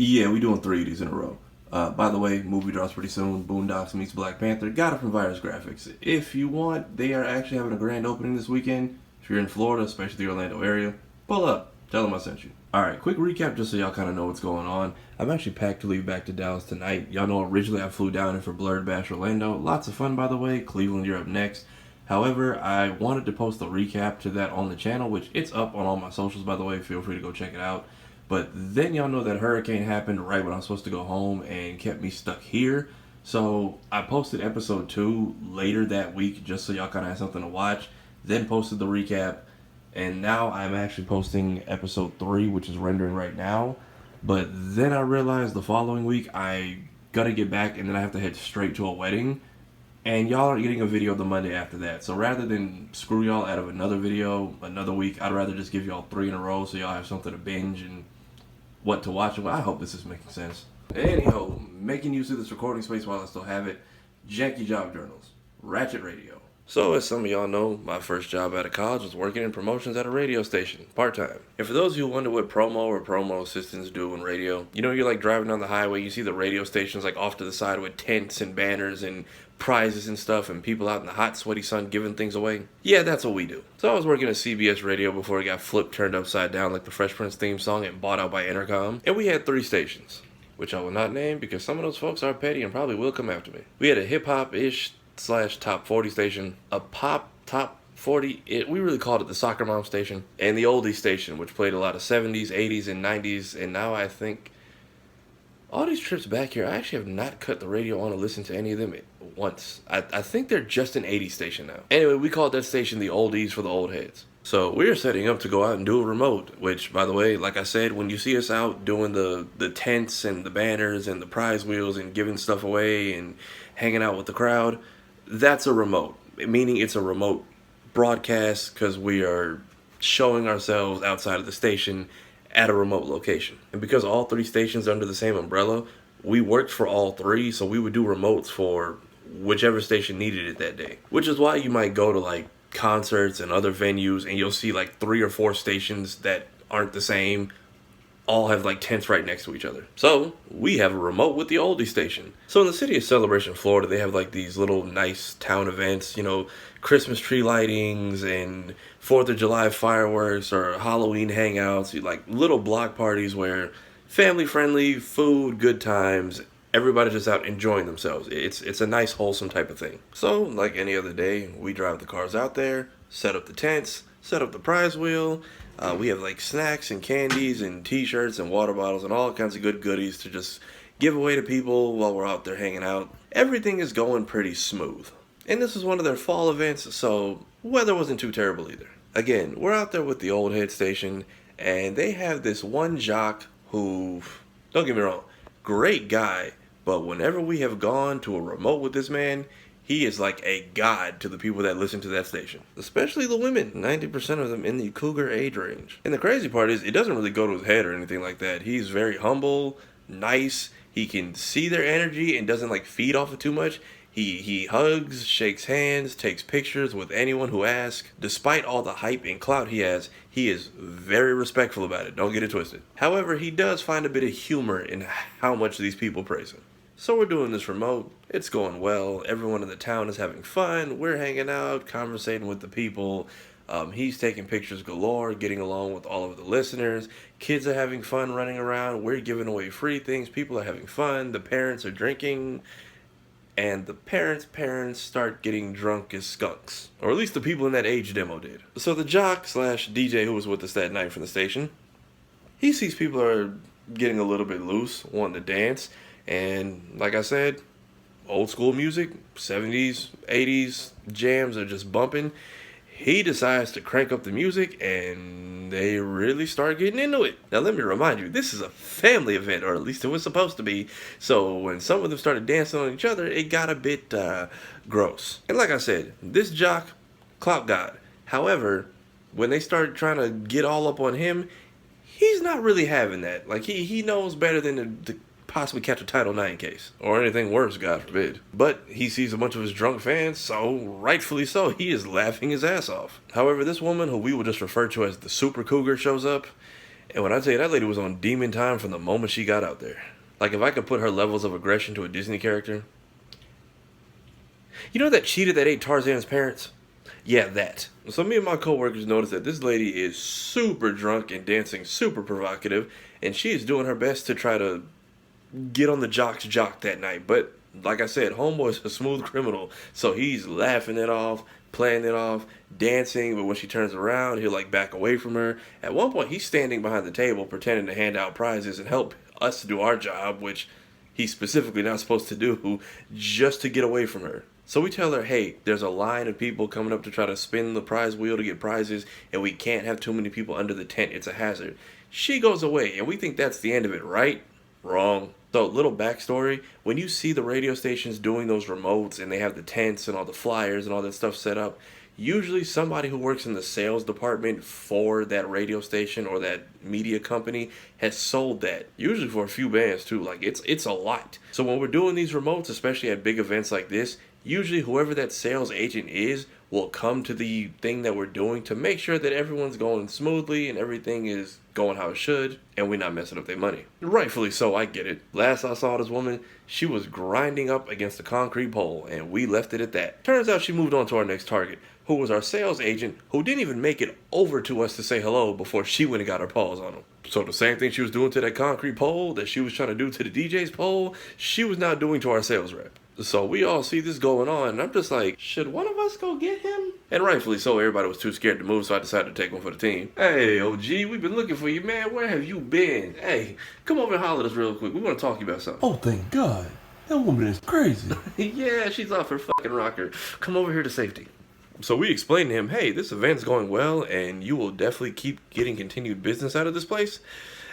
Yeah, we doing 3 of these in a row. By the way, movie drops pretty soon. Boondocks meets Black Panther. Got it from Virus Graphics. If you want, they are actually having a grand opening this weekend. If you're in Florida, especially the Orlando area, pull up. Tell them I sent you. Alright, quick recap just so y'all kind of know what's going on. I'm actually packed to leave back to Dallas tonight. Y'all know originally I flew down in for Blurred Bash Orlando. Lots of fun, by the way. Cleveland, you're up next. However, I wanted to post a recap to that on the channel, which it's up on all my socials, by the way. Feel free to go check it out. But then y'all know that hurricane happened right when I was supposed to go home and kept me stuck here. So I posted episode 2 later that week just so y'all kind of had something to watch. Then posted the recap. And now I'm actually posting episode 3, which is rendering right now. But then I realized the following week I gotta get back and then I have to head straight to a wedding. And y'all aren't getting a video the Monday after that. So rather than screw y'all out of another video another week, I'd rather just give y'all 3 in a row so y'all have something to binge and what to watch. Well, I hope this is making sense. Anyhow, making use of this recording space while I still have it. Janky job journals. Ratchet radio. So, as some of y'all know, my first job out of college was working in promotions at a radio station, part-time. And for those of you who wonder what promo or promo assistants do in radio, you know, you're like driving down the highway, you see the radio stations like off to the side with tents and banners and prizes and stuff and people out in the hot, sweaty sun giving things away. Yeah, that's what we do. So I was working at CBS radio before it got flipped, turned upside down like the Fresh Prince theme song and bought out by Intercom. And we had 3 stations, which I will not name because some of those folks are petty and probably will come after me. We had a hip-hop-ish / top 40 station, a pop top 40, we really called it the Soccer Mom station, and the Oldie station, which played a lot of 70s, 80s, and 90s, and now I think all these trips back here, I actually have not cut the radio on to listen to any of them once. I think they're just an 80s station now. Anyway, we called that station the Oldies for the old heads. So we are setting up to go out and do a remote, which, by the way, like I said, when you see us out doing the tents and the banners and the prize wheels and giving stuff away and hanging out with the crowd, that's a remote, meaning it's a remote broadcast because we are showing ourselves outside of the station at a remote location. And because all 3 stations are under the same umbrella, we worked for all 3, so we would do remotes for whichever station needed it that day. Which is why you might go to like concerts and other venues and you'll see like 3 or 4 stations that aren't the same all have like tents right next to each other. So we have a remote with the oldie station. So in the city of Celebration, Florida, they have like these little nice town events, you know, Christmas tree lightings and 4th of July fireworks or Halloween hangouts, like little block parties where family friendly, food, good times, everybody's just out enjoying themselves. It's a nice wholesome type of thing. So like any other day, we drive the cars out there, set up the tents, set up the prize wheel. We have like snacks and candies and t-shirts and water bottles and all kinds of good goodies to just give away to people while we're out there hanging out. Everything is going pretty smooth. And this is one of their fall events, so weather wasn't too terrible either. Again, we're out there with the old head station, and they have this one jock who, don't get me wrong, great guy, but whenever we have gone to a remote with this man, he is like a god to the people that listen to that station. Especially the women, 90% of them in the cougar age range. And the crazy part is, it doesn't really go to his head or anything like that. He's very humble, nice, he can see their energy and doesn't like feed off it too much. He hugs, shakes hands, takes pictures with anyone who asks. Despite all the hype and clout he has, he is very respectful about it, don't get it twisted. However, he does find a bit of humor in how much these people praise him. So we're doing this remote, it's going well, everyone in the town is having fun, we're hanging out, conversating with the people, he's taking pictures galore, getting along with all of the listeners, kids are having fun running around, we're giving away free things, people are having fun, the parents are drinking, and the parents start getting drunk as skunks. Or at least the people in that age demo did. So the jock / DJ who was with us that night from the station, he sees people are getting a little bit loose, wanting to dance. And like I said, old school music, 70s, 80s, jams are just bumping. He decides to crank up the music and they really start getting into it. Now let me remind you, this is a family event, or at least it was supposed to be. So when some of them started dancing on each other, it got a bit gross. And like I said, this jock, clout god. However, when they started trying to get all up on him, he's not really having that. Like he knows better than to possibly catch a Title IX case. Or anything worse, God forbid. But he sees a bunch of his drunk fans, so rightfully so, he is laughing his ass off. However, this woman, who we will just refer to as the Super Cougar, shows up, And when I tell you, that lady was on demon time from the moment she got out there. Like, if I could put her levels of aggression to a Disney character. You know that cheetah that ate Tarzan's parents? Yeah, that. So me and my coworkers noticed that this lady is super drunk and dancing super provocative, and she is doing her best to try to get on the jock's jock that night. But like I said, homeboy's a smooth criminal, so he's laughing it off, playing it off, dancing, but when she turns around, he'll like back away from her. At one point, he's standing behind the table pretending to hand out prizes and help us do our job, which he's specifically not supposed to do, just to get away from her. So we tell her, hey, there's a line of people coming up to try to spin the prize wheel to get prizes, and we can't have too many people under the tent. It's a hazard. She goes away, and we think that's the end of it, right? Wrong. So, little backstory, when you see the radio stations doing those remotes and they have the tents and all the flyers and all that stuff set up, usually somebody who works in the sales department for that radio station or that media company has sold that, usually for a few bands too. Like, it's a lot. So when we're doing these remotes, especially at big events like this, usually whoever that sales agent is will come to the thing that we're doing to make sure that everyone's going smoothly and everything is going how it should, and we're not messing up their money. Rightfully so, I get it. Last I saw this woman, she was grinding up against a concrete pole, and we left it at that. Turns out she moved on to our next target, who was our sales agent, who didn't even make it over to us to say hello before she went and got her paws on him. So the same thing she was doing to that concrete pole that she was trying to do to the DJ's pole, she was now doing to our sales rep. So we all see this going on, and I'm just like, should one of us go get him? And rightfully so, everybody was too scared to move, so I decided to take one for the team. Hey, OG, we've been looking for you, man. Where have you been? Hey, come over and holler at us real quick. We want to talk to you about something. Oh, thank God. That woman is crazy. Yeah, she's off her fucking rocker. Come over here to safety. So we explained to him, hey, this event's going well, and you will definitely keep getting continued business out of this place.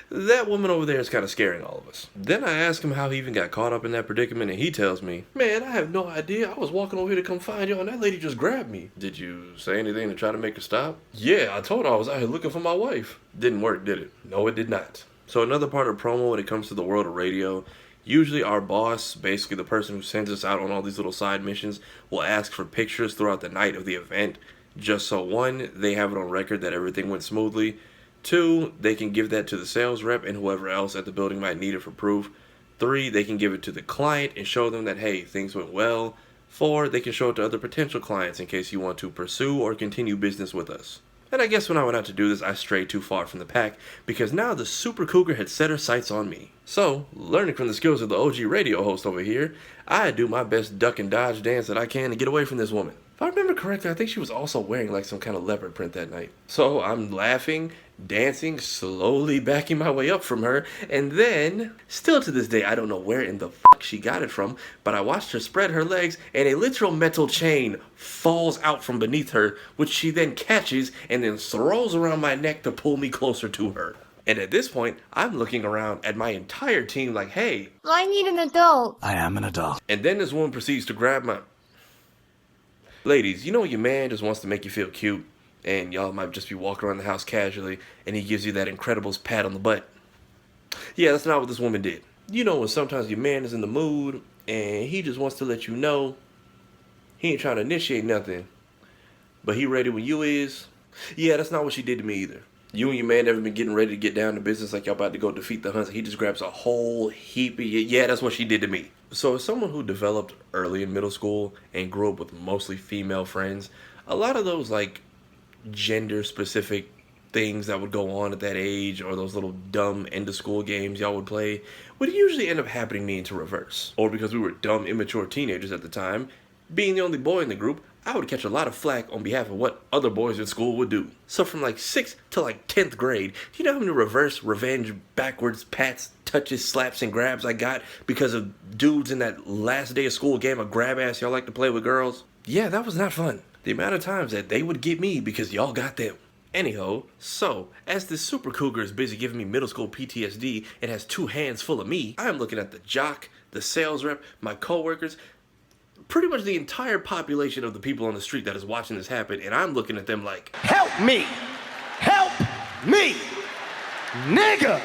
That woman over there is kind of scaring all of us. Then I ask him how he even got caught up in that predicament, and he tells me, man, I have no idea. I was walking over here to come find you, and that lady just grabbed me. Did you say anything to try to make her stop? Yeah, I told her I was out here looking for my wife. Didn't work, did it? No, it did not. So another part of promo when it comes to the world of radio, usually our boss, basically the person who sends us out on all these little side missions, will ask for pictures throughout the night of the event, just so one, they have it on record that everything went smoothly. 2, they can give that to the sales rep and whoever else at the building might need it for proof. 3, they can give it to the client and show them that, hey, things went well. 4, they can show it to other potential clients in case you want to pursue or continue business with us. And I guess when I went out to do this, I strayed too far from the pack because now the Super Cougar had set her sights on me. So, learning from the skills of the OG radio host over here, I do my best duck and dodge dance that I can to get away from this woman. If I remember correctly, I think she was also wearing like some kind of leopard print that night. So I'm laughing, dancing, slowly backing my way up from her, and then, still to this day, I don't know where in the fuck she got it from, but I watched her spread her legs, and a literal metal chain falls out from beneath her, which she then catches and then throws around my neck to pull me closer to her. And at this point, I'm looking around at my entire team like, hey, I need an adult. I am an adult. and then this woman proceeds to grab my... Ladies, you know your man just wants to make you feel cute, and y'all might just be walking around the house casually, and he gives you that Incredibles pat on the butt. Yeah, that's not what this woman did. You know when sometimes your man is in the mood, and he just wants to let you know he ain't trying to initiate nothing, but he ready when you is? Yeah, that's not what she did to me either. You and your man never been getting ready to get down to business like y'all about to go defeat the Hunts. He just grabs a whole heap of you. Yeah, that's what she did to me. So as someone who developed early in middle school and grew up with mostly female friends, a lot of those like gender specific things that would go on at that age or those little dumb end of school games y'all would play would usually end up happening to me into reverse. Or because we were dumb, immature teenagers at the time, being the only boy in the group, I would catch a lot of flack on behalf of what other boys at school would do. So from like 6th to like 10th grade, do you know how many reverse, revenge, backwards, pats, touches, slaps, and grabs I got because of dudes in that last day of school game of grab ass y'all like to play with girls? Yeah, that was not fun. The amount of times that they would get me because y'all got them. Anyhow, so, as this Super Cougar is busy giving me middle school PTSD and has 2 hands full of me, I am looking at the jock, the sales rep, my coworkers, pretty much the entire population of the people on the street that is watching this happen, and I'm looking at them like, Help me! Help me! Nigga!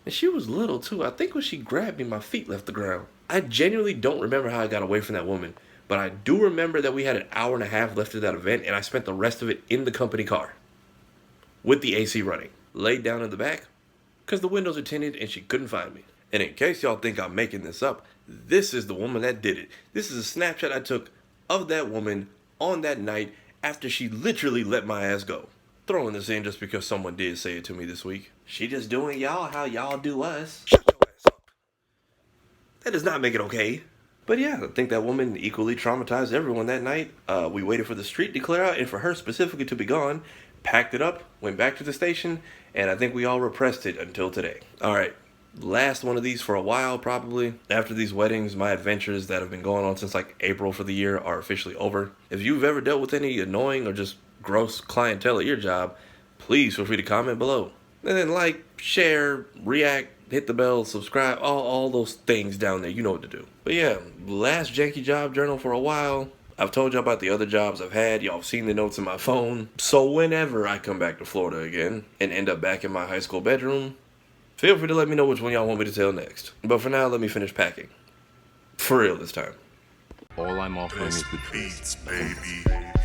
and she was little too. I think when she grabbed me, my feet left the ground. I genuinely don't remember how I got away from that woman, but I do remember that we had an hour and a half left of that event, and I spent the rest of it in the company car with the AC running. laid down in the back because the windows are tinted and she couldn't find me. And in case y'all think I'm making this up, this is the woman that did it. This is a snapshot I took of that woman on that night after she literally let my ass go. Throwing this in just because someone did say it to me this week. She just doing y'all how y'all do us. Shut your ass up. That does not make it okay. But yeah, I think that woman equally traumatized everyone that night. We waited for the street to clear out and for her specifically to be gone. Packed it up, went back to the station, and I think we all repressed it until today. Alright, last one of these for a while probably. After these weddings, my adventures that have been going on since like April for the year are officially over. If you've ever dealt with any annoying or just gross clientele at your job, please feel free to comment below. And then like, share, react, hit the bell, subscribe, all those things down there. You know what to do. But yeah, last janky job journal for a while. I've told you about the other jobs I've had. Y'all have seen the notes in my phone. So whenever I come back to Florida again and end up back in my high school bedroom, feel free to let me know which one y'all want me to tell next. But for now, let me finish packing. For real this time. All I'm offering is the truth. Beats, baby.